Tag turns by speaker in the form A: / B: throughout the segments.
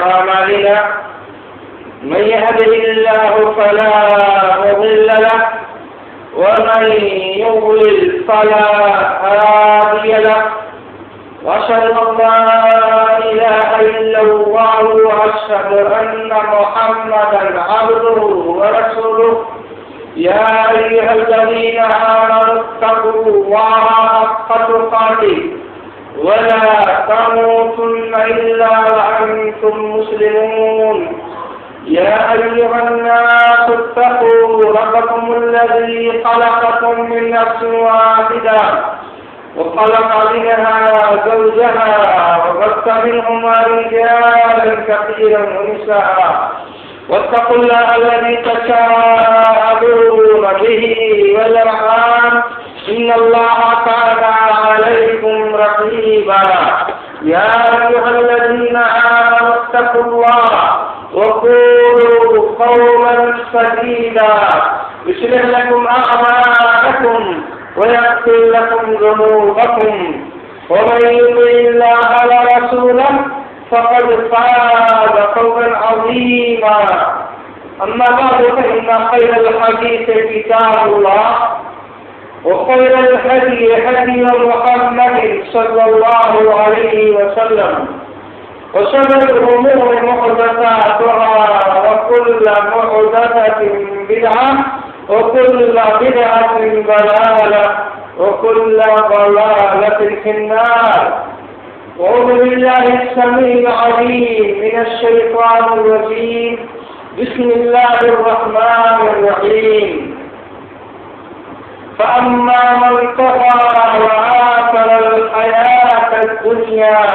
A: أعمالنا من يهده الله فلا مضل له ومن يضلل فلا هادي له وأشهد أن لا إله إلا الله وأشهد أن محمدا عبده ورسوله يا أيها الذين آمنوا اتقوا الله حق تقاته ولا تموتن إلا وأنتم مسلمون يا أيها الناس اتقوا ربكم الذي خلقكم من نفس واحدة وخلق منها زوجها وبث منهما رجالا كثيرا ونساء واتقوا الله الذي تساءلون به والأرحام إن الله كان عليكم رقيبا يا أيها الذين آمنوا اتقوا الله وقولوا قولا سديدا يصلح لكم أعمالكم ويغفر لكم ذنوبكم ومن يطع الله ورسوله فقد فاز فوزا عظيما أما بعد فإن خير الحديث كتاب الله وخير الهدي هدي محمد صلى الله عليه وسلم وشر الأمور محدثاتها وكل محدثة بدعة وكل بدعة ضلالة وكل ضلالة في النار. أعوذ بالله السميع العليم من الشيطان الرجيم. بسم الله الرحمن الرحيم. فأما من طغى وآثر الحياة الدنيا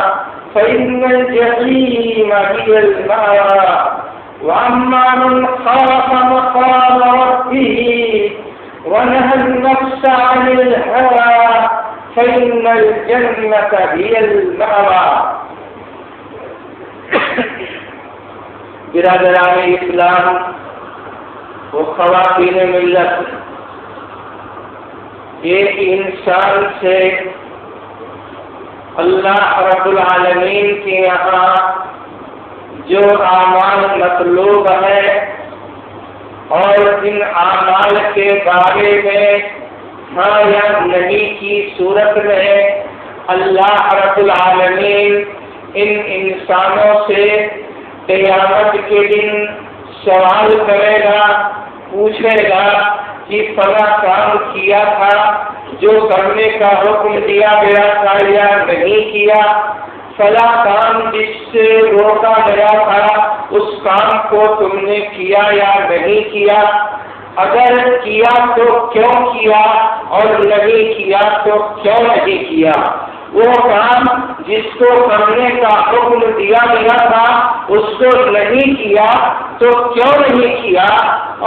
A: فإن الجحيم هي المأوى وأما من خاف مقام ربه ونهى النفس عن الهوى فإن الجنة هي المأوى. برادران اسلام و خواتین ملت، ایک انسان سے اللہ رب العالمین کے یہاں جو اعمال مطلوب ہے اور جن اعمال کے بارے میں ہاں یا نہیں کی صورت میں اللہ رب العالمین ان انسانوں سے قیامت کے دن سوال کرے گا، پوچھے گا کہ فلاں کام کیا تھا جو کرنے کا حکم دیا گیا تھا یا نہیں کیا، فلاں کام جس سے روکا گیا تھا اس کام کو تم نے کیا یا نہیں کیا، اگر کیا تو کیوں کیا اور نہیں کیا تو کیوں نہیں کیا، وہ کام جس کو کرنے کا حکم دیا گیا تھا اس کو نہیں کیا تو کیوں نہیں کیا،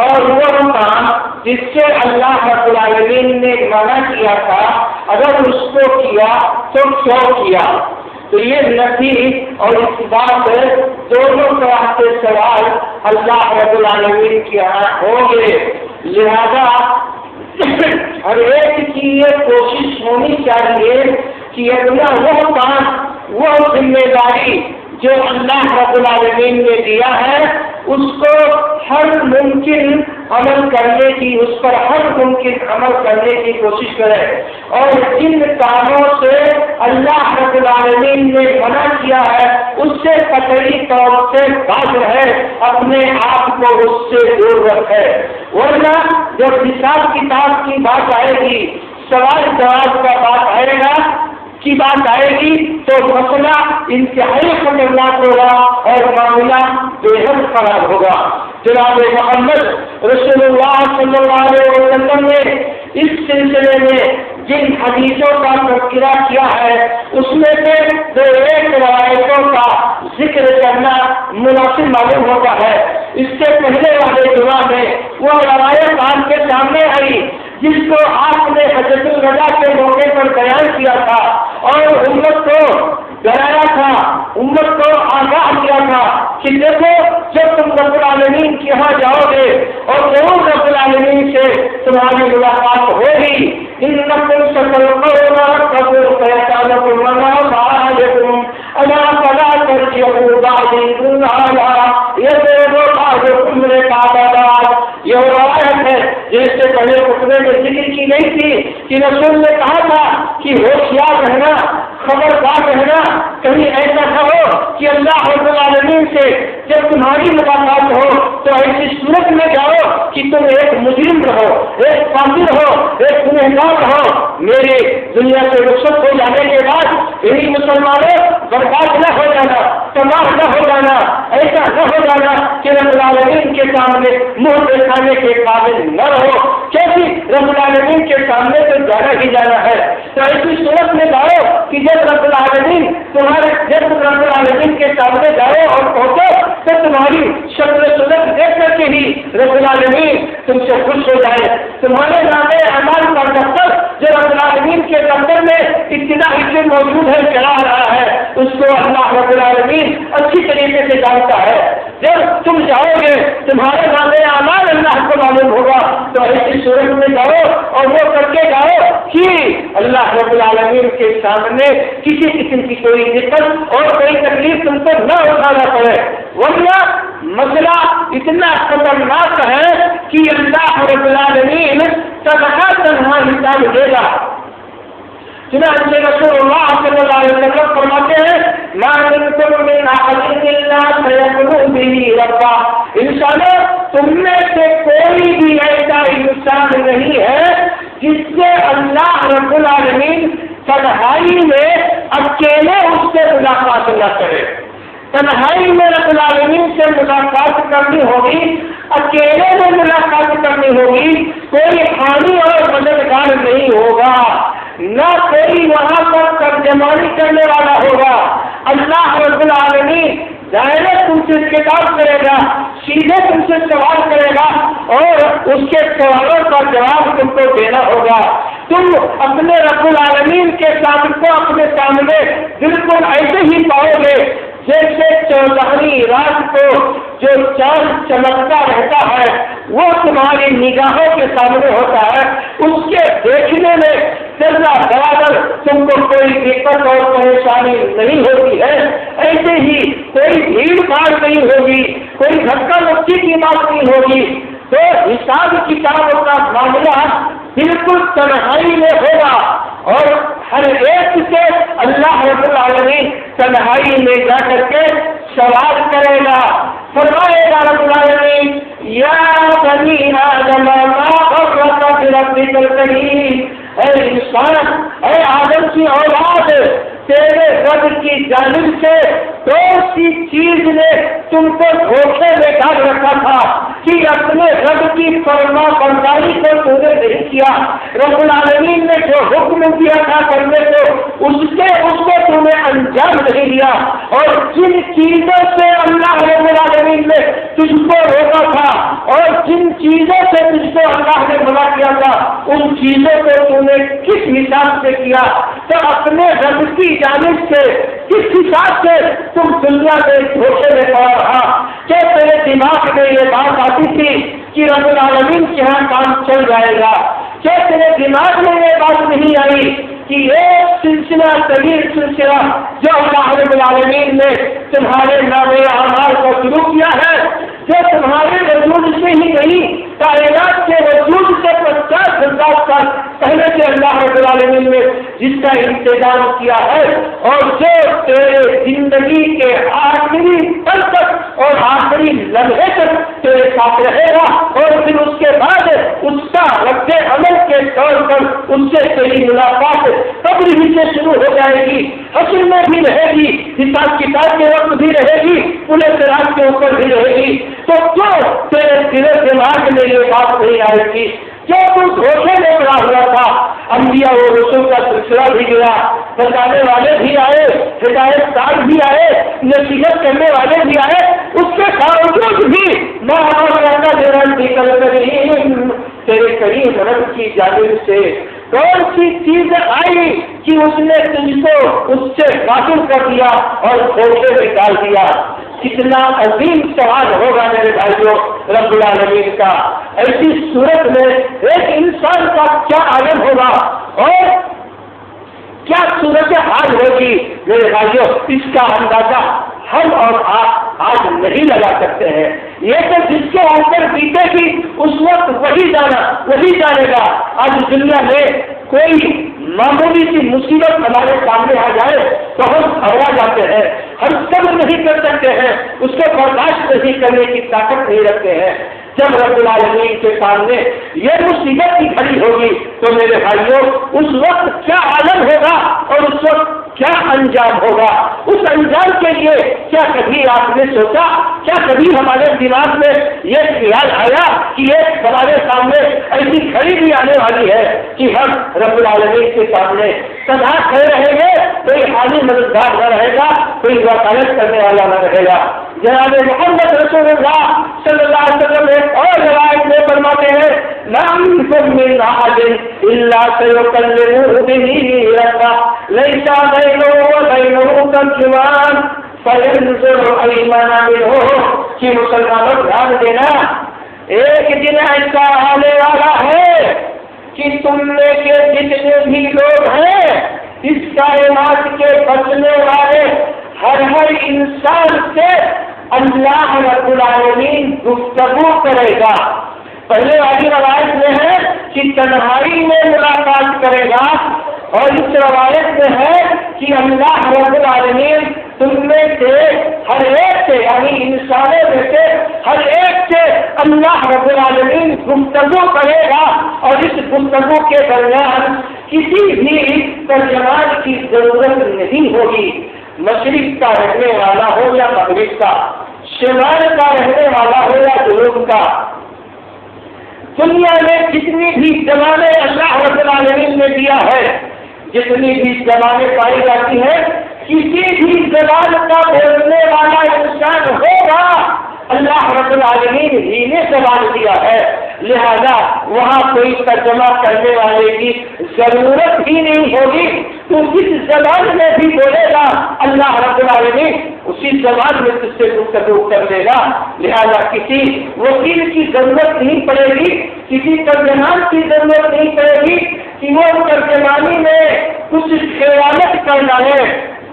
A: اور وہ کام جس سے اللہ رب العالمین نے منع کیا تھا اگر اس کو کیا تو کیوں کیا۔ تو یہ نفی اور اس بات دونوں طرح کے سوال اللہ رب العالمین کے یہاں ہوں گے، لہذا ہر ایک کی یہ کوشش ہونی چاہیے کہ اپنا وہ کام، وہ ذمہ داری جو اللہ رب العالمین نے دیا ہے اس کو ہر ممکن عمل کرنے کی، اس پر ہر ممکن عمل کرنے کی کوشش کرے، اور جن کاموں سے اللہ رب العالمین نے منع کیا ہے اس سے قطعی طور سے باز رہے، اپنے آپ کو اس سے دور رکھے، ورنہ جب حساب کتاب کی بات آئے گی، سوال جواب کا بات آئے گا کی بات آئے گی تو مسئلہ انتہائی خطرناک ہوگا اور معاملہ بے حد خراب ہوگا۔ جناب محمد رسول اللہ صلی اللہ علیہ وسلم نے اس سلسلے میں جن حدیثوں کا تذکرہ کیا ہے اس میں سے دو ایک روایتوں کا ذکر کرنا مناسب معلوم ہوتا ہے۔ اس سے پہلے والے جمعہ میں وہ روایت آپ کے سامنے آئی جس کو آپ نے حجۃ الوداع کے موقع پر بیان کیا تھا اور امت کو ڈرایا تھا، امت کو آگاہ کیا تھا کہ دیکھو جب تم رب العالمین کے یہاں جاؤ گے اور ضرور رب العالمین سے تمہاری ملاقات ہوگی، انکم ستلقون ربکم فیسألکم ما فعلتم الا فلا یہ روایت ہے جس سے پہلے خطبے میں ذکر کی گئی تھی کہ رسول نے کہا تھا کہ ہوشیار رہنا، خبردار رہنا، کہیں ایسا نہ ہو کہ اللہ رب العالمین سے جب تمہاری ملاقات ہو تو ایسی صورت میں جاؤ کہ تم ایک مجرم رہو، ایک فاسق ہو، ایک گنہگار رہو۔ میرے دنیا سے رخصت ہو جانے کے بعد یہی مسلمانوں برباد نہ ہو جانا، تباہ نہ ہو جانا، ایسا نہ ہو جانا کہ رب العالمین کے سامنے منہ دکھانے کے قابل نہ رہو، کیونکہ رب العالمین کے سامنے تو جانا ہی جانا ہے۔ تو ایسی صورت میں جاؤ کہ جب رب العالمین کے سامنے جاؤ اور پہنچو تو تمہاری شکل صورت دیکھ کر کے ہی رب العالمین تم سے خوش ہو جائے۔ تمہارے نامے اعمال کا دفتر جو رب العالمین کے دفتر میں ابتدائی سے موجود ہے، چلا رہا ہے، اس کو اللہ رب العالمین اچھی طریقے سے جانتا ہے۔ جب تم جاؤ گے تمہارے نامے اعمال اللہ کو معلوم ہوگا، تو ایسی صورت میں جاؤ اور وہ کر کے جاؤ کہ اللہ رب العالمین کے سامنے کسی قسم کی کوئی دقت اور کوئی تکلیف تم کو نہ اٹھانا پڑے، ورنہ مسئلہ اتنا خطرناک ہے کہ اللہ رب العالمین تنہا تنہا حساب دے گا۔ چنانچہ رسول اللہ صلی اللہ علیہ وسلم فرماتے ہیں ما منکم من احد الا سيدعو به ربا، انسانوں تم میں سے کوئی بھی ایسا انسان نہیں ہے جس سے اللہ رب العالمین تنہائی میں اکیلے اس سے ملاقات نہ کرے۔ تنہائی میں رب العالمین سے ملاقات کرنی ہوگی، اکیلے میں ملاقات کرنی ہوگی، کوئی حامی اور مددگار نہیں ہوگا، نہ کوئی وہاں پر ترجمانی کرنے والا ہوگا۔ اللہ رب العالمین ڈائریکٹ تم سے خطاب کرے گا، سیدھے تم سے سوال کرے گا اور اس کے سوالوں کا جواب تم کو دینا ہوگا۔ تم اپنے رب العالمین کے ساتھ کو اپنے سامنے بالکل ایسے ہی پاؤ گے جیسے چودہویں رات کو جو چاند چمکتا رہتا ہے وہ تمہاری نگاہوں کے سامنے ہوتا ہے، اس کے دیکھنے میں ذرا برابر تم کو کوئی دقت اور پریشانی نہیں ہوتی ہے۔ ایسے ہی کوئی بھیڑ بھاڑ نہیں ہوگی، کوئی دھکا مکی کی بات نہیں ہوگی، تو حساب کتابوں کا معاملہ بالکل تنہائی میں ہوگا اور ہر ایک سے اللہ رب العالمین تنہائی میں جا کر کے سوال کرے گا۔ فرمائے گا رب العالمین یا بنی آدم ما غرک بربک الکریم، اے انسان، اے آدم کی اولاد، تیرے رب کی جانب سے کون سی چیز نے تم کو دھوکے میں ڈال رکھا تھا کہ اپنے رب کی فرما برداری کو تم نے نہیں کیا؟ رب العالمین نے جو حکم دیا تھا کرنے کو اس کو تم نے انجام نہیں دیا، اور جن چیزوں سے اللہ رب العالمین نے تجھ کو روکا تھا اور جن چیزوں سے تجھ کو اللہ نے منع کیا تھا ان چیزوں کو تم نے کس حساب سے کیا؟ تو اپنے رب کی جانب سے کس حساب سے تم دنیا میں دھوکے میں پڑا رہا؟ کیا تیرے دماغ میں یہ بات آتی تھی کہ رب العالمین کے یہاں کام چل جائے گا؟ کیا تیرے دماغ میں یہ بات نہیں آئی کہ ایک سلسلہ طویل سلسلہ جو اللہ رب العالمین نے تمہارے نامے اعمال کو شروع کیا ہے، جو تمہارے وجود سے ہی نہیں کائنات کے وجود سے 50,000 سال پہلے سے اللہ رب العالمین نے جس کا انتظام کیا ہے، اور جو تیرے زندگی کے آخری پل تک اور آخری لمحے تک تیرے ساتھ رہے گا، اور پھر اس کے بعد اس کا رد عمل کے طور پر ان سے تیری ملاقات قبر ہی سے شروع ہو جائے گی، حشر میں بھی رہے گی، حساب کتاب کے وقت بھی رہے گی، پورے صراط کے اوپر بھی رہے گی۔ تو کیوں تیرے دل و دماغ میں یہ بات نہیں آئے گی؟ جو تم دھوکے میں پڑا ہوا تھا، انبیاء و رسول کا سلسلہ بھی گیا، بتانے والے بھی آئے، ہدایت کار بھی آئے، نصیحت کرنے والے بھی آئے، اس کے باوجود بھی میں تیرے کریم رب کی جانب سے کون سی چیز آئی کہ اس نے تجھ کو اس سے غافل کر دیا اور دھوکے میں ڈال دیا؟ کتنا عظیم سوال ہوگا میرے بھائیوں رب العالمین کا۔ ایسی صورت میں ایک انسان کا کیا عالم ہوگا اور کیا صورت حال ہوگی میرے بھائیوں، اس کا اندازہ ہم اور آپ آج نہیں لگا سکتے ہیں. یہ تو جس کے اوپر بیتے گی اس وقت وہی جانے گا. آج دنیا میں کوئی معمولی سی مصیبت ہمارے سامنے آ جائے تو ہم گھبرا جاتے ہیں. ہم صبر نہیں کر سکتے ہیں, اس کو برداشت نہیں کرنے کی طاقت نہیں رکھتے ہیں. جب رب العالمین کے سامنے یہ مصیبت کی گھڑی ہوگی تو میرے بھائیوں اس وقت کیا عالم ہوگا اور اس وقت کیا انجام ہوگا. اس انجام کے لیے کیا کبھی آپ نے سوچا, کیا کبھی ہمارے دماغ میں یہ خیال آیا کہ یہ ہمارے سامنے ایسی گھڑی بھی آنے والی ہے کہ ہم رب العالمین کے سامنے سدا کھڑے رہیں گے, کوئی حامی مددگار نہ رہے گا, کوئی وکالت کرنے والا نہ رہے گا. جناب محمد رسول اللہ صلی اللہ علیہ وسلم ایک اور روایت میں فرماتے ہیں لم يكن من أحد إلا سيكلمه به ربه ليس بينه وبينه ترجمان فينظر أيمن منه. کہ مسلمانوں دھیان دینا, ایک دن ایسا آنے والا ہے کہ تم میں کے جتنے بھی لوگ ہیں اس کائنات کے بچنے والے ہر انسان سے اللہ رب العالمین گفتگو کرے گا. پہلے والی روایت میں ہے کہ تنہائی میں ملاقات کرے گا, اور اس روایت میں ہے کہ اللہ رب العالمین تم میں سے ہر ایک سے یعنی انسانوں میں سے ہر ایک سے اللہ رب العالمین گفتگو کرے گا, اور اس گفتگو کے درمیان کسی بھی ترجمان کی ضرورت نہیں ہوگی. مشرق کا رہنے والا ہو یا مغرب کا, شمال کا رہنے والا ہو یا جنوب کا, دنیا میں جتنی بھی زبانیں اللہ رب العالمین نے دیا ہے, جتنی بھی زبانیں پائی جاتی ہیں, کسی بھی زبان کا بولنے والا انسان ہوگا اللہ رب العالمین ہی نے زبان دیا ہے. لہذا وہاں کوئی ترجمہ کرنے والے کی ضرورت ہی نہیں ہوگی. تو جس زبان میں بھی بولے گا اللہ رب العالمین اسی زبان میں تجھ سے گفتگو کر دے گا. لہذا کسی وکیل کی ضرورت نہیں پڑے گی, کسی ترجمان کی ضرورت نہیں پڑے گی کہ وہ ترجمانی میں کچھ خیالت کرنا ہے,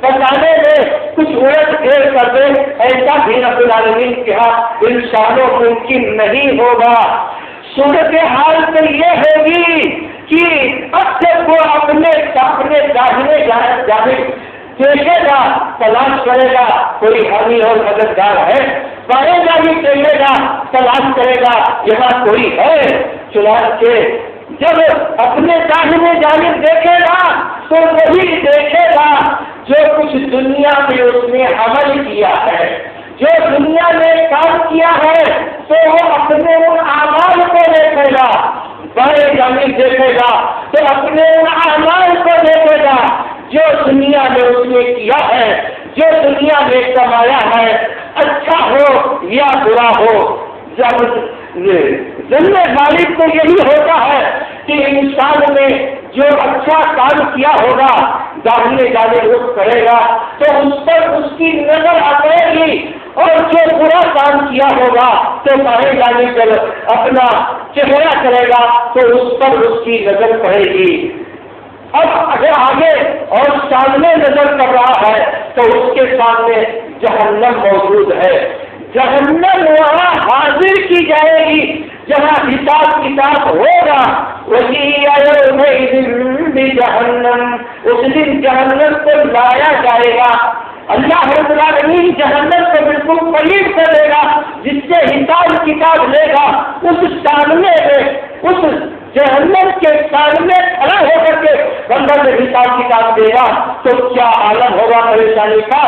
A: بتانے میں کچھ الٹ پھیر کر دے. ایسا بھی رب العالمین کے ہاں انسانوں ممکن نہیں ہوگا. صورت حال تو یہ ہوگی کہ اب سے وہ اپنے داہنے جانب دیکھے گا, تلاش کرے گا کوئی حامی اور مددگار ہے, بائیں جانب دیکھے گا, تلاش کرے گا یہاں کوئی ہے. چنانچہ جب اپنے داہنے جانب دیکھے گا تو وہی دیکھے گا جو کچھ دنیا میں اس نے عمل کیا ہے, جو دنیا میں کام کیا ہے, تو وہ اپنے ان اعمال کو دیکھے گا. بائیں جانب دیکھے گا تو اپنے ان اعمال کو دیکھے گا جو دنیا میں اس نے کیا ہے, جو دنیا میں کمایا ہے, اچھا ہو یا برا ہو. ذمہ داری تو یہی ہوتا ہے کہ انسان نے جو اچھا کام کیا ہوگا داہنے جانب رخ کرے گا تو اس پر اس کی نظر آئے گی, اور جو برا کام کیا ہوگا تو بائیں جانب اپنا چہرہ کرے گا تو اس پر اس کی نظر پڑے گی. اب اگر آگے اور سامنے نظر کر رہا ہے تو اس کے سامنے جہنم موجود ہے. جہنم وہاں حاضر کی جائے گی جہاں حساب کتاب ہوگا. وہی جہنم, اس دن جہنم کو لایا جائے گا. اللہ رب العالمین جہنم کو بالکل قریب کرے گا, جس سے حساب کتاب لے گا. اس سامنے میں اس جہنم کے سامنے کھڑا ہو کر کے بندہ میں حساب کتاب دے گا تو کیا عالم ہوگا پریشانی کا.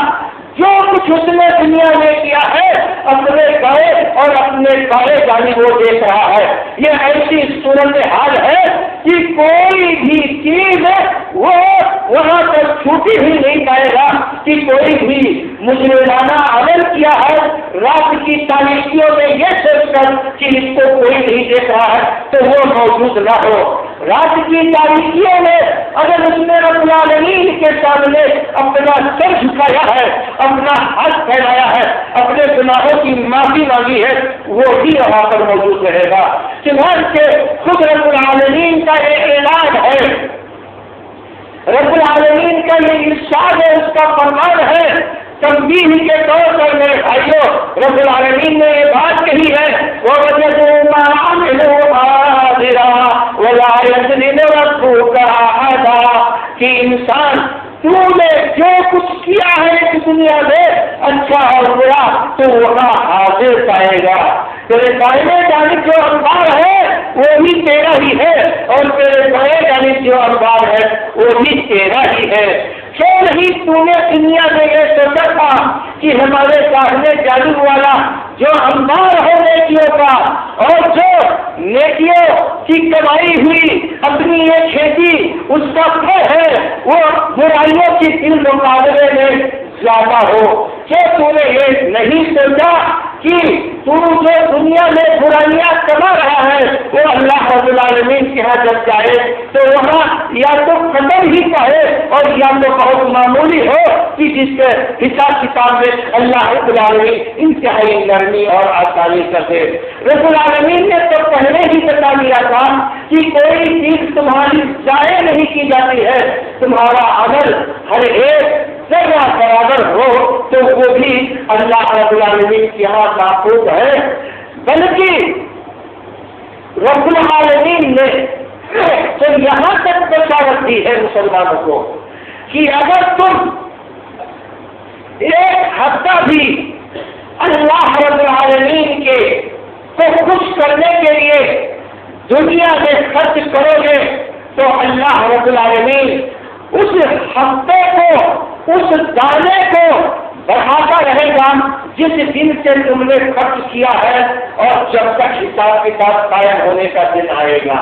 A: جو کچھ اس نے دنیا میں کیا ہے اپنے گائے اور اپنے گائے جانب وہ دیکھ رہا ہے. یہ ایسی صورت حال ہے کہ کوئی بھی چیز وہ وہاں پر چھوٹی ہی نہیں پائے گا کہ کوئی بھی مجرمانہ عمل کیا ہے رات کی تاریخیوں میں یہ سوچ کر کہ اس کو کوئی نہیں دیکھ رہا ہے تو وہ موجود نہ ہو. رات کی تاریخیوں میں اگر اس نے رب العالمین کے سامنے اپنا سر جھکایا ہے, اپنا ہاتھ پھیلایا ہے, اپنے گناہوں کی معافی مانگی ہے, وہ بھی وہاں پر موجود رہے گا. چنانچہ خود رب العالمین کا یہ اعلان ہے, رب العالمین کا یہ ارشاد ہے, اس کا فرمان ہے تنبیہ کے طور پر میرے بھائیوں رب العالمین نے یہ بات کہی ہے وَوَجَدُوا مَا عَمِلُوا حَاضِرًا وَلَا يَظْلِمُ رَبُّكَ أَحَدًا کہ انسان تو نے جو کچھ کیا ہے اس دنیا میں اچھا اور برا تو وہاں حاضر پائے گا. تیرے دائیں جانب جو انبار ہے وہ بھی تیرا ہی ہے اور تیرے بائیں جانب جو انبار ہے وہ بھی تیرا ہی ہے. کیوں نہیں تو نے دنیا میں یہ سوچا تھا کہ ہمارے سامنے جادو والا جو انبار ہے نیکیوں کا اور جو نیکیوں کی کمائی ہوئی اپنی یہ کھیتی اس کا پھل ہے وہ برائیوں کی دل مقابلے میں زیادہ ہو. کیا تو نے یہ نہیں سوچا کہ تو جو دنیا میں برائیاں کما رہا ہے وہ اللہ رب العالمین کے یہاں جب جائے تو وہاں یا تو قدر ہی پائے اور یا تو بہت معمولی ہو کہ جس کے حساب کتاب میں اللہ رب العالمین انتہائی نرمی اور آسانی کر دے. رب العالمین نے تو پہلے ہی بتا دیا تھا کہ کوئی چیز تمہاری ضائع نہیں کی جاتی ہے. تمہارا عمل ہر ایک ذرہ برابر ہو تو وہ بھی اللہ رب العالمین کے یہاں محفوظ ہے. بلکہ رب العالمین نے تو یہاں تک بشارت دی ہے مسلمانوں کو کہ اگر تم ایک ہفتہ بھی اللہ رب العالمین کے کو خوش کرنے کے لیے دنیا میں خرچ کرو گے تو اللہ رب العالمین اس ہفتے کو اس دانے کو بڑھاتا رہے گا جس دن سے تم نے خرچ کیا ہے اور جب تک حساب کتاب قائم ہونے کا دن آئے گا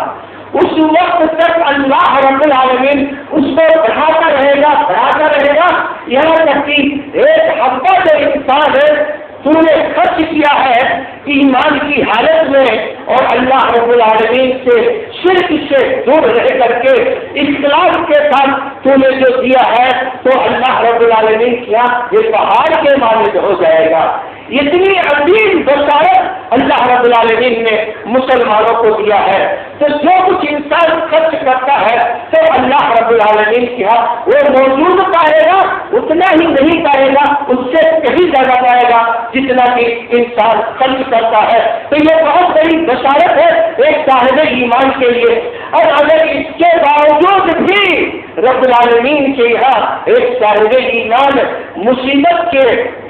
A: اس وقت تک اللہ رب العالمین اس کو بڑھاتا رہے گا یہاں تک کہ ایک ہفتہ جو انسان ہے تو نے خرچ کیا ہے ایمان کی حالت میں اور اللہ رب العالمین سے شرک سے دور رہ کر کے اخلاص کے ساتھ تو نے جو دیا ہے تو اللہ رب العالمین کیا یہ پہاڑ کے مانند ہو جائے گا. اتنی عظیم بشارت اللہ رب العالمین نے مسلمانوں کو دیا ہے. تو جو کچھ انسان خرچ کرتا ہے تو اللہ رب العالمین کیا وہ موجود پائے گا اتنا ہی نہیں پائے گا اس سے کہیں زیادہ پائے گا جتنا کہ انسان خرچ کرتا ہے. تو یہ بہت بڑی بشارت ہے ایک صاحب ایمان کے لیے. اور اگر اس کے باوجود بھی رب العالمین کے یہاں ایک صاحب ایمان مصیبت کے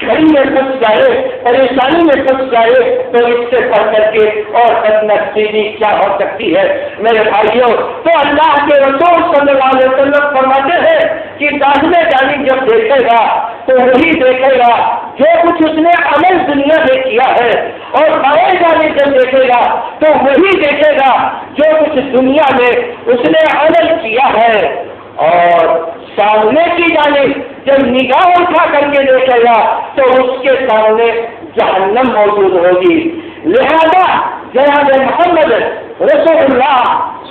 A: گھڑی میں پھنس جائے پریشانی میں پھنس جائے تو اس سے پڑھ کر کے اور بدنصیبی کیا ہو سکتی ہے میرے بھائیوں. تو اللہ کے رسول صلی اللہ علیہ وسلم فرماتے ہیں کہ داہنے جانب جب دیکھے گا تو وہی دیکھے گا جو کچھ اس نے عمل دنیا میں کیا ہے اور بائیں جانب جب دیکھے گا تو وہی دیکھے گا جو کچھ دنیا میں اس نے عمل کیا ہے. اور سامنے کی جانب جب نگاہ اٹھا کر کے دیکھے گا تو اس کے سامنے جہنم موجود ہوگی. لہذا جناب محمد رسول اللہ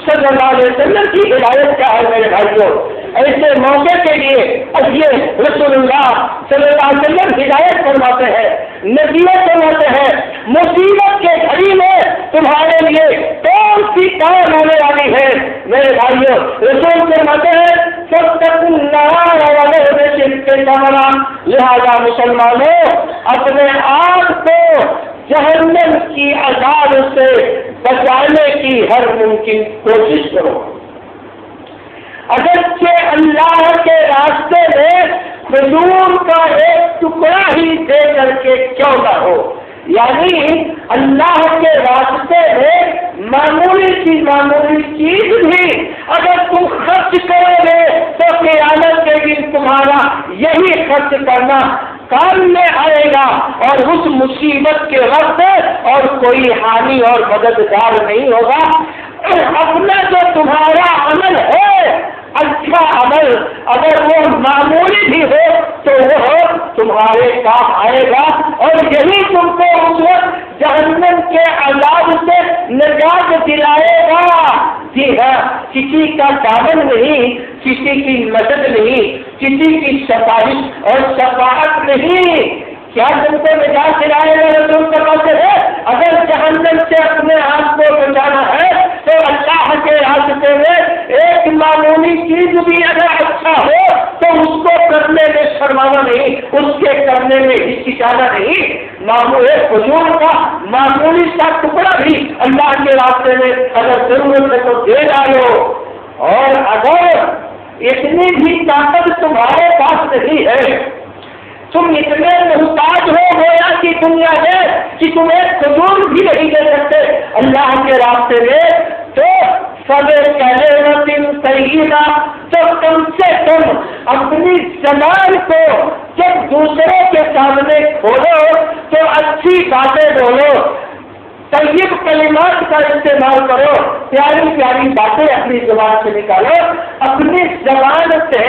A: صلی اللہ علیہ وسلم کی ہدایت کیا ہے میرے بھائیوں. ایسے موقع کے لیے یہ رسول اللہ صلی اللہ علیہ وسلم ہدایت فرماتے ہیں نصیحت فرماتے ہیں مصیبت کے گھڑی میں تمہارے لیے کون سی کام ہونے والی ہے میرے بھائیوں. رسول فرماتے ہیں لہذا مسلمانوں اپنے آپ کو جہنم کی عذاب سے بچانے کی ہر ممکن کوشش کرو. اگرچہ اللہ کے راستے میں کھجور کا ایک ٹکڑا ہی دے کر کے کیوں نہ ہو یعنی اللہ کے راستے میں معمولی چیز بھی اگر تم خرچ کرو گے تو قیامت کے دن تمہارا یہی خرچ کرنا کام میں آئے گا اور اس مصیبت کے وقت اور کوئی حامی اور مددگار نہیں ہوگا. اپنا جو تمہارا عمل ہے اچھا عمل اگر وہ معمولی بھی ہو تو وہ تمہارے کام آئے گا اور یہی تم کو اس وقت جہنم کے عذاب سے نجات دلائے گا. جی ہاں کسی کا دامن نہیں کسی کی مدد نہیں کسی کی سفارش اور شفاعت نہیں. کیا تم کو نجات دلائے گا رسول فرماتے ہیں اگر جہنم سے اپنے آپ کو بچانا ہے تو اللہ کے راستے میں ایک معمولی چیز بھی اگر اچھا ہو تو اس کو کرنے میں شرمانا نہیں اس کے کرنے میں ہچکچانا نہیں، معمول فضول کا معمولی سا ٹکڑا بھی اللہ کے راستے میں اگر ضرورت ہے تو دے ڈالو، اور اگر اتنی بھی طاقت تمہارے پاس نہیں ہے، تم اتنے محتاج ہو گویا کی دنیا میں کہ تم ایک فضول بھی نہیں دے سکتے اللہ کے راستے میں، تو سیدہ تو کم سے کم اپنی زبان کو جب دوسروں کے سامنے کھولو تو اچھی باتیں بولو، طیب کلمات کا استعمال کرو، پیاری پیاری باتیں اپنی زبان سے نکالو، اپنی زبان سے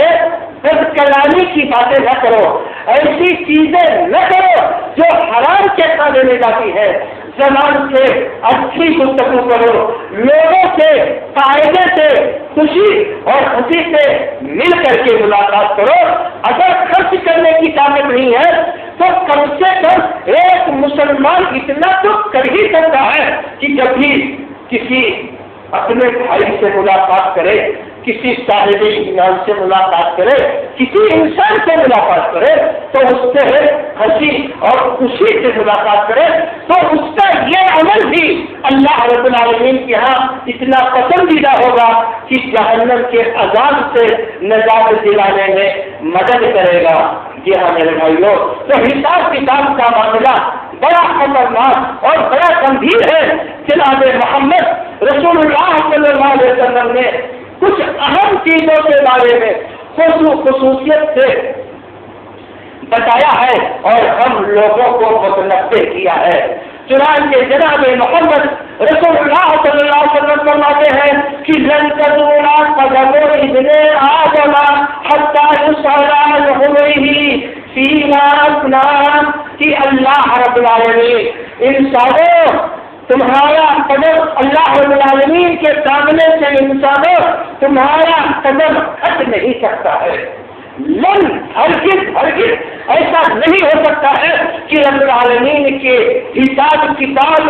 A: بد کلامی کی باتیں نہ کرو، ایسی چیزیں نہ کرو جو حرام کے کھانے میں جاتی ہے، زبان سے اچھی گفتگو کرو، لوگوں سے فائدے سے خوشی اور ہنسی سے مل کر کے ملاقات کرو، اگر خرچ کرنے کی طاقت نہیں ہے تو کم سے کم ایک مسلمان اتنا تو کر ہی سکتا ہے کہ جب بھی کسی اپنے بھائی سے ملاقات کرے، کسی صاحب ایمان سے ملاقات کرے، کسی انسان سے ملاقات کرے تو اس سے ہنسی اور خوشی سے ملاقات کرے، تو اس کا یہ عمل بھی اللہ رب العالمین کے ہاں اتنا پسندیدہ ہوگا کہ جہنم کے عذاب سے نجات دلانے میں مدد کرے گا۔ جی ہاں میرے بھائیوں، تو حساب کتاب کا معاملہ بڑا خطرناک اور بڑا گمبھیر ہے۔ جناب محمد رسول اللہ صلی اللہ علیہ وسلم نے کچھ اہم چیزوں کے بارے میں خصوصیت سے بتایا ہے اور ہم لوگوں کو متنبہ کیا ہے۔ چنانچہ جناب محمد رسول اللہ صلی اللہ علیہ وسلم فرماتے ہیں کہ لن تزول قدم ابن آدم حتى يسأل عن عمره فيما أفنى، کہ اللہ رب العالمین انسانوں تمہارا قدم اللہ رب العالمین کے سامنے سے انسانوں تمہارا قدم ہٹ نہیں سکتا ہے۔ من ہرگز ایسا نہیں ہو سکتا ہے کہ رب العالمین کے حساب کتاب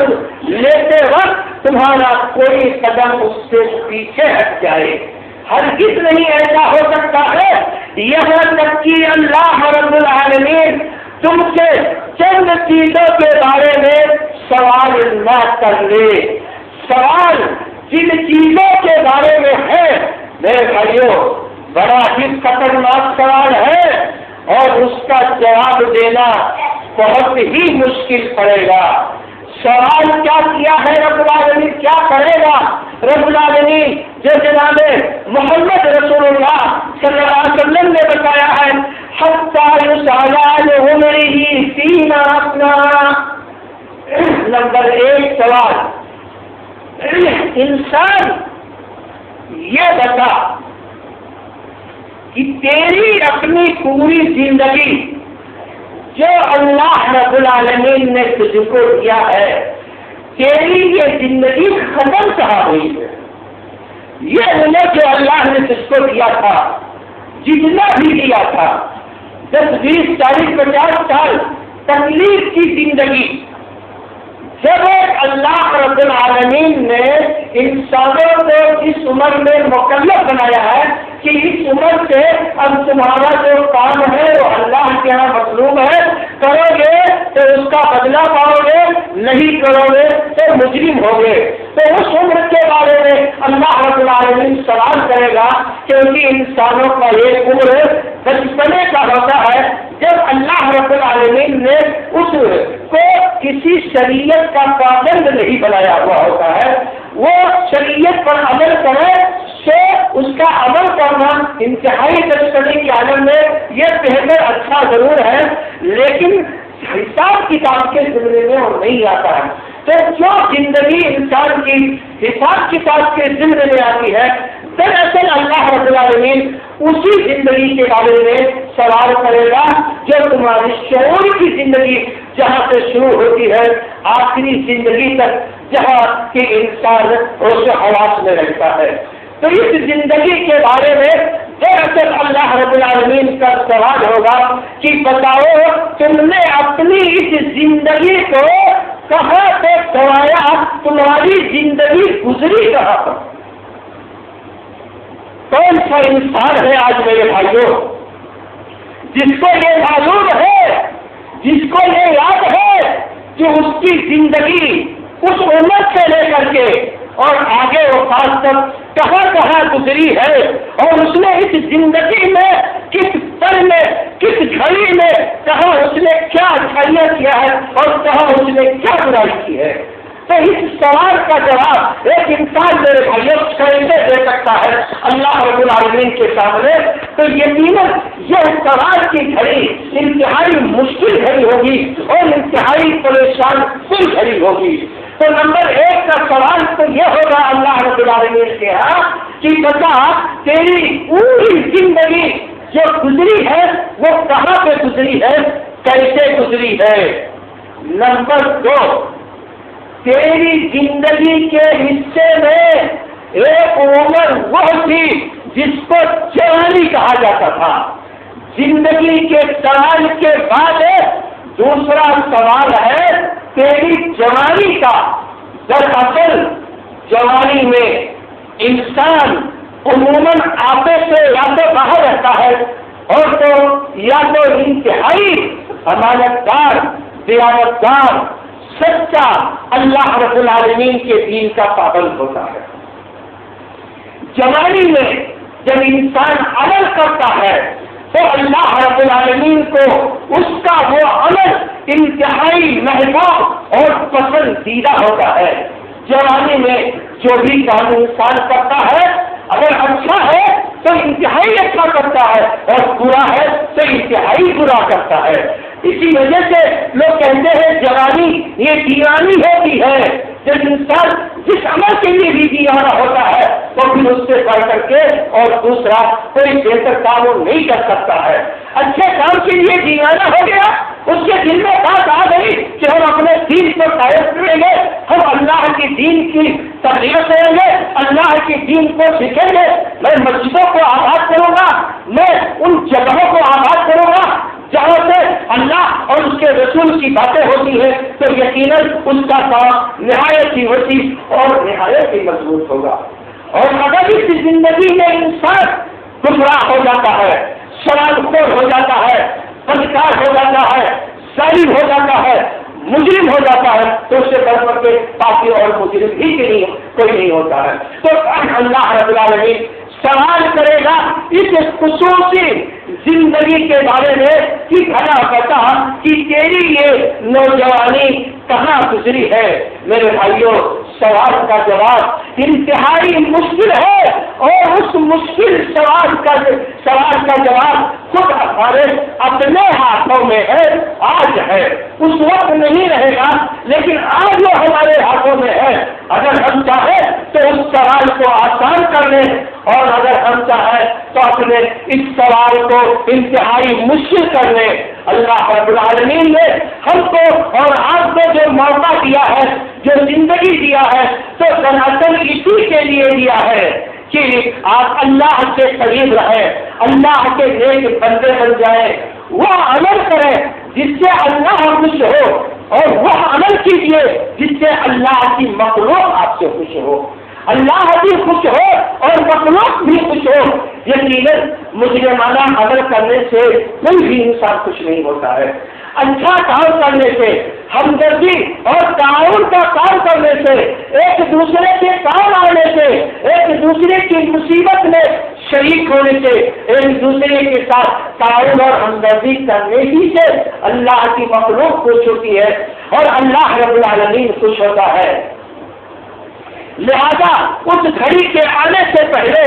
A: لیتے وقت تمہارا کوئی قدم اس سے پیچھے ہٹ جائے، ہرگز نہیں ایسا ہو سکتا ہے، یہاں تک کہ اللہ رب العالمین تم سے چند چیزوں کے بارے میں سوال نہ کر لے۔ سوال جن چیزوں کے بارے میں ہے میرے بھائیوں بڑا ہی خطرناک سوال ہے، اور اس کا جواب دینا بہت ہی مشکل پڑے گا۔ سوال کیا کیا ہے رب العالمین، کیا کرے گا رب العالمین، جو جناب محمد رسول اللہ صلی اللہ علیہ وسلم نے بتایا ہے، حتى يسأل عن عمره فيما أفنى۔ نمبر 1 سوال، انسان یہ بتا کہ تیری اپنی پوری زندگی جو اللہ رب العالمین نے تجھ کو دیا ہے، تیری یہ زندگی ختم کہاں ہوئی ہے؟ یہ عمر جو اللہ نے تجھ کو دیا تھا، جتنا بھی دیا تھا، 10 20 40 50 سال تکلیف کی زندگی، جب اللہ رب العالمین نے انسانوں کو اس عمر میں مکلف بنایا ہے کہ اس عمر سے اب تمہارا جو کام ہے وہ اللہ کے یہاں مطلوب ہے، کرو گے تو اس کا بدلہ پاؤ گے، نہیں کرو گے تو مجرم ہوگے، تو اس عمر کے بارے میں اللہ رب العالمین سوال کرے گا، کیونکہ انسانوں کا ایک عمر بچپنے کا ہوتا ہے جب اللہ رب العالمین نے اس کو کسی شریعت کا پابند نہیں بنایا ہوا ہوتا ہے، وہ شریعت پر عمل کرے تو اس کا عمل کرنا انتہائی دشمنی کے عالم میں یہ بہتر اچھا ضرور ہے، لیکن حساب کتاب کے ذمے میں وہ نہیں آتا ہے۔ تو جو زندگی انسان کی حساب کتاب کے ذمے میں آتی ہے، دراصل اللہ رب العالمین اسی زندگی کے بارے میں سوال کرے گا جو تمہاری شعور کی زندگی جہاں سے شروع ہوتی ہے آخری زندگی تک، جہاں کہ انسان ہوش و حواس میں رہتا ہے۔ تو اس زندگی کے بارے میں دراصل اللہ رب العالمین کا سوال ہوگا کہ بتاؤ تم نے اپنی اس زندگی کو کہاں سے گوایا، تمہاری زندگی گزری کہاں پر؟ کون سا انسان ہے آج میرے بھائیوں جس کو یہ معلوم ہے
B: جس کو یہ یاد ہے کہ اس کی زندگی اس عمر سے لے کر کے اور آگے وفات تک کہاں کہاں گزری ہے، اور اس نے اس زندگی میں کس پل میں کس گھڑی میں کہاں اس نے کیا اچھائیاں کیا ہے اور کہاں اس نے کیا برائی کی ہے، تو اس سوال کا جواب ایک انسان میرے بھائیوں کیسے دے سکتا ہے اللہ رب العالمین کے سامنے؟ تو یقیناً یہ سوال کی گھڑی انتہائی مشکل گھڑی ہوگی اور انتہائی پریشان کن گھڑی ہوگی۔ تو نمبر 1 کا سوال تو یہ ہوگا اللہ رب العالمین کے ہاں کہ بتا تیری پوری زندگی جو گزری ہے وہ کہاں پہ گزری ہے، کیسے گزری ہے۔ نمبر 2، تیری زندگی کے حصے میں ایک عمر وہ تھی جس کو جوانی کہا جاتا تھا۔ زندگی کے سوال کے بعد دوسرا سوال ہے تیری جوانی کا۔ دراصل جوانی میں انسان عموماً آپے سے یا تو باہر رہتا ہے اور تو یا تو انتہائی امانتدار، دیانتدار، سچا، اللہ رب العالمین کے دین کا پابند ہوتا ہے۔ جوانی میں جب انسان عمل کرتا ہے تو اللہ رب العالمین کو اس کا وہ عمل انتہائی محبوب اور پسندیدہ ہوتا ہے۔ جوانی میں جو بھی کام انسان کرتا ہے اگر اچھا ہے تو انتہائی اچھا کرتا ہے اور برا ہے تو انتہائی برا کرتا ہے۔ اسی وجہ سے لوگ کہتے ہیں جوانی یہ دیوانی ہوتی ہے۔ جب انسان جس عمل کے لیے بھی دیوانہ ہوتا ہے تو پھر اس سے بڑھ کر کے اور دوسرا کوئی بہتر کام وہ نہیں کر سکتا ہے۔ اچھے کام کے لیے دیوانہ ہو گیا، اس کے دل میں بات آ گئی کہ ہم اپنے دین کو قائم کریں گے، ہم اللہ کے دین کی تبلیغ کریں گے، اللہ کے دین کو سیکھیں گے، میں مسجدوں کو آباد کروں گا، میں ان جگہوں کو آباد کروں گا جہاں سے اللہ اور اس کے رسول کی باتیں ہوتی ہیں، تو یقیناً اس کا کام نہایت ہی وسیع اور نہایت ہی مضبوط ہوگا۔ اور اگر اس زندگی میں انسان گمراہ ہو جاتا ہے، شراب خور ہو جاتا ہے، بدکار ہو جاتا ہے، ظالم ہو جاتا ہے، مجرم ہو جاتا ہے، تو اس سے بڑھ کر کے باقی اور مجرم ہی کے لیے کوئی نہیں ہوتا ہے۔ تو اللہ رب العالمین سوال کرے گا اس خصوصی زندگی کے بارے میں کہ بھلا بتا کہ تیری یہ نوجوانی کہاں گزری ہے۔ میرے بھائیوں، سوال کا جواب انتہائی مشکل ہے اور اس مشکل سوال کا جواب خود ہمارے اپنے ہاتھوں میں ہے، آج ہے، اس وقت نہیں رہے گا، لیکن آج وہ ہمارے ہاتھوں میں ہے۔ اگر ہم چاہیں تو اس سوال کو آسان کر لیں اور اگر ہم چاہیں تو اپنے اس سوال کو انتہائی مشکل کر لیں۔ اللہ رب العالمین نے ہم کو اور آپ کو جو موقع دیا ہے، جو زندگی دیا ہے، تو دراصل اسی کے لیے دیا ہے کہ آپ اللہ کے قریب رہیں، اللہ کے نیک بندے بن جائیں، وہ عمل کریں جس سے اللہ خوش ہو اور وہ عمل کیجیے جس سے اللہ کی مخلوق آپ سے خوش ہو، اللہ بھی خوش ہو اور مخلوق بھی خوش ہو۔ یقیناً مجرمانہ عمل کرنے سے کوئی بھی انسان خوش نہیں ہوتا ہے۔ اچھا کام کرنے سے، ہمدردی اور تعاون کا کام کرنے سے، ایک دوسرے کے کام آنے سے، ایک دوسرے کی مصیبت میں شریک ہونے سے، ایک دوسرے کے ساتھ تعاون اور ہمدردی کرنے ہی سے اللہ کی مخلوق خوش ہوتی ہے اور اللہ رب العالمین خوش ہوتا ہے۔ لہذا اس گھڑی کے آنے سے پہلے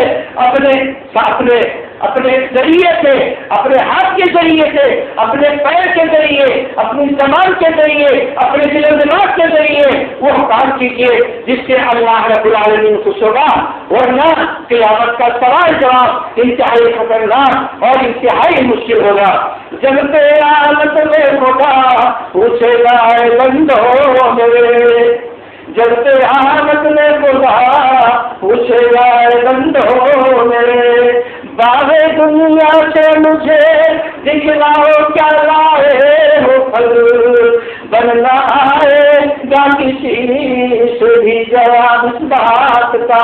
B: اپنے ذریعے سے، اپنے ہاتھ کے ذریعے سے، اپنے پیر کے ذریعے، اپنی زبان کے ذریعے، اپنے دل و دماغ کے ذریعے وہ کام کیجیے جس سے اللہ رب العالمین خوش ہوگا، ورنہ قیامت کا سوال جواب انتہائی خطرناک اور انتہائی مشکل ہوگا۔ جب قیامت میں ہوگا پوچھے گا بندوں میرے، جب قیامت میں خدا پوچھے گا بندوں میرے، باغ دنیا سے مجھے دکھلاؤ کیا لائے ہو پھل، بننا آئے گا کسی سے بھی جواب اس بات کا،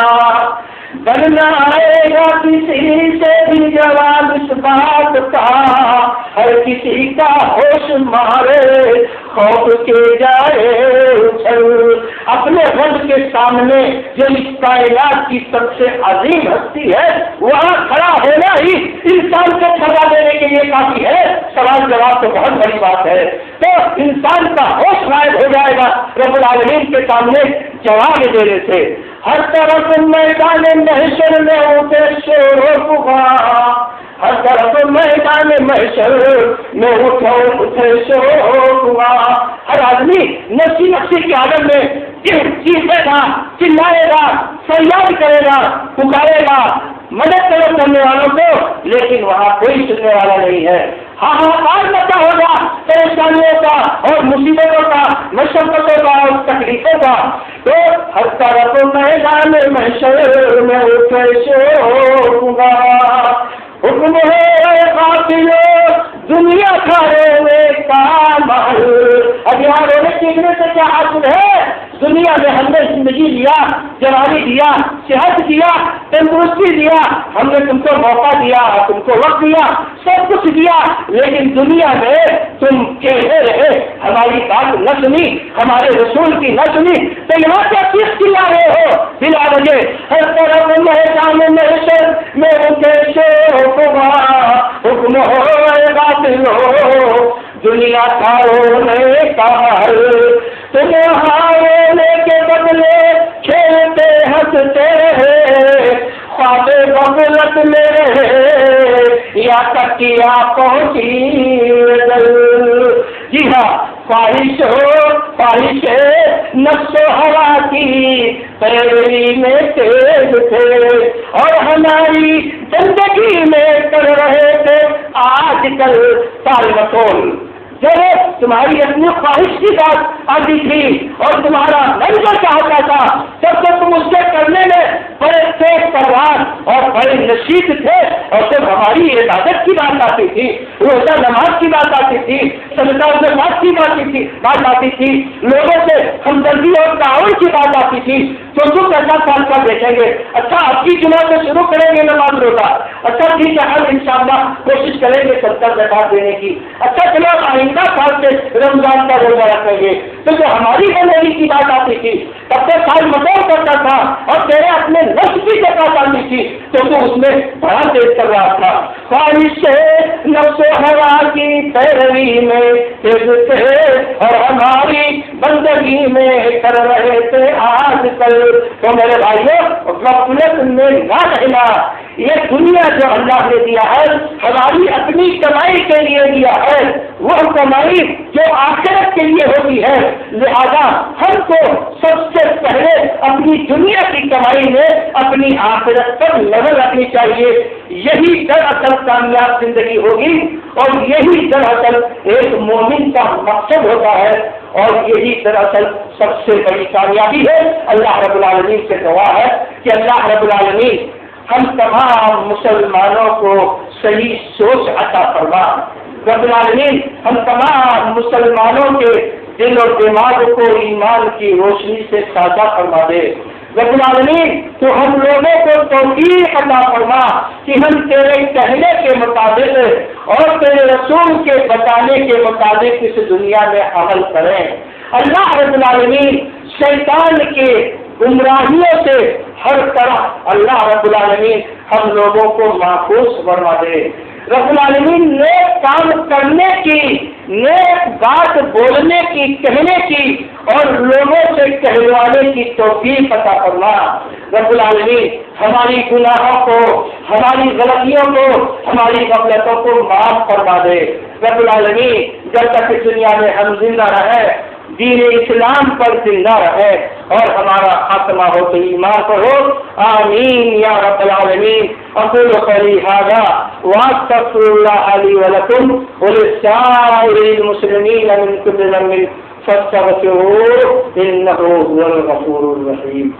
B: نہ آئے گا کسی سے بھی جواب اس بات کا، ہر کسی کا ہوش مارے خوف کے جائے اچھل۔ اپنے رب کے سامنے جو اس کائنات کی سب سے عظیم ہستی ہے وہاں کھڑا ہونا ہی انسان کو سزا دینے کے لیے کافی ہے۔ سوال جواب تو بہت بڑی بات ہے، تو انسان کا ہوش غائب ہو جائے گا رب العالمین کے سامنے جواب دینے سے۔ ہر طرف میدان محشر میں اٹھے شور و غبار، ہر طرف میدان محشر میں اٹھے شور و غبار۔ ہر آدمی نفسی نفسی کی عالم میں چیخے گا، چلائے گا، فریاد کرے گا، پکارے گا مدد طلب کرنے والوں کو، لیکن وہاں کوئی سننے والا نہیں ہے۔ ہاہاکار مچا ہوگا پریشانیوں کا اور مصیبتوں کا، مشقتوں کا اور تکلیفوں کا۔ تو ہر طرف میدان محشر میں اٹھے شور ہوگا، حکم ہے غافلوں دنیا کھانے کا محل۔ اب یہاں رونے چیخنے سے کیا حاصل ہے؟ دنیا میں ہم نے زندگی دیا، جوانی دیا، صحت دیا، تندرستی دیا، ہم نے تم کو موقع دیا، تم کو وقت دیا، سب کچھ دیا، لیکن دنیا میں تم کہتے رہے، ہماری بات نہ سنی، ہمارے رسول کی نہ سنی، تو یہاں کیا چیز چلا رہے ہو بلا وجہ؟ ہر طرف میدان محشر میں اٹھے شور ہوگا، حکم ہوگا غافلوں دنیا کا رونے کا حل۔ تمہارا رونے کے بدلے کھیلتے ہنستے خواب غفلت میں رہے یا تکیا پہنچی دل۔ جی ہاں، خواہش نفس و ہوا کی پیروی میں تیز تھے اور ہماری زندگی میں کر رہے تھے آج کل ٹال مٹول۔ جب تمہاری اپنی خواہش کی بات آتی تھی اور تمہارا من جو چاہتا تھا تب تو تم اس سے کرنے میں بڑے تیز تلوار اور بڑے نشیط تھے، اور جب ہماری عبادت کی بات آتی تھی، روزہ نماز کی بات آتی تھی، صدقہ زکات کی بات آتی تھی، لوگوں سے ہمدردی اور تعاون کی بات آتی تھی، تو تم ایسا سال کا دیکھیں گے، اچھا اب کی جمعہ سے شروع کریں گے نماز روزہ، اچھا ٹھیک ہے ہم انشاءاللہ کوشش کریں گے صدقہ زکات دینے کی، اچھا چلو آئندہ سال سے رمضان کا روزہ رکھیں گے۔ تو جو ہماری زندگی کی بات آتی تھی تب تو سال مٹور کرتا تھا اور تیرے اپنے نفس کی زکات آتی تھی تو تو اس میں بڑا تیز کر رہا تھا۔ خواہش نفس و ہوا کی پیروی میں تیز تھے اور ہماری بندگی میں کر رہے تھے آج کل۔ تو میرے بھائیوں غفلت میں نہ رہنا، یہ دنیا جو اللہ نے دیا ہے ہماری اپنی کمائی کے لیے دیا ہے، وہ کمائی جو آخرت کے لیے ہوتی ہے، لہذا ہم کو سب سے پہلے اپنی دنیا کی کمائی میں اپنی آخرت پر نظر رکھنی چاہیے۔ یہی دراصل کامیاب زندگی ہوگی اور یہی دراصل ایک مومن کا مقصد ہوتا ہے اور یہی دراصل سب سے بڑی کامیابی ہے۔ اللہ رب العالمین سے دعا ہے کہ اللہ رب العالمین ہم تمام مسلمانوں کو صحیح سوچ عطا فرما۔ رب العالمین ہم تمام مسلمانوں کے دل اور دماغ کو ایمان کی روشنی سے تازہ فرما دے۔ رب العالمین تو ہم لوگوں کو توفیق عطا فرما کہ ہم تیرے کہنے کے مطابق اور تیرے رسول کے بتانے کے مطابق اس دنیا میں عمل کریں۔ اللہ رب العالمین شیطان کے گمراہیوں سے ہر طرح اللہ رب العالمین ہم لوگوں کو محفوظ فرما دے۔ رب العالمین نیک کام کرنے کی، نیک بات بولنے کی، کہنے کی اور لوگوں سے کہلوانے کی توفیق عطا فرما۔ رب العالمین ہماری گناہوں کو، ہماری غلطیوں کو، ہماری غفلتوں کو معاف فرما دے۔ رب العالمین جب تک اس دنیا میں ہم زندہ رہے دین اسلام پر زندہ رہے اور ہمارا خاتمہ ہو تو ایمان پر ہو، آمین یا رب العالمین۔ اقول قولی ھذا واستغفر اللہ لی ولکم ولسائر المسلمین من کل ذنب فاستغفروہ انہ هو الغفور الرحیم۔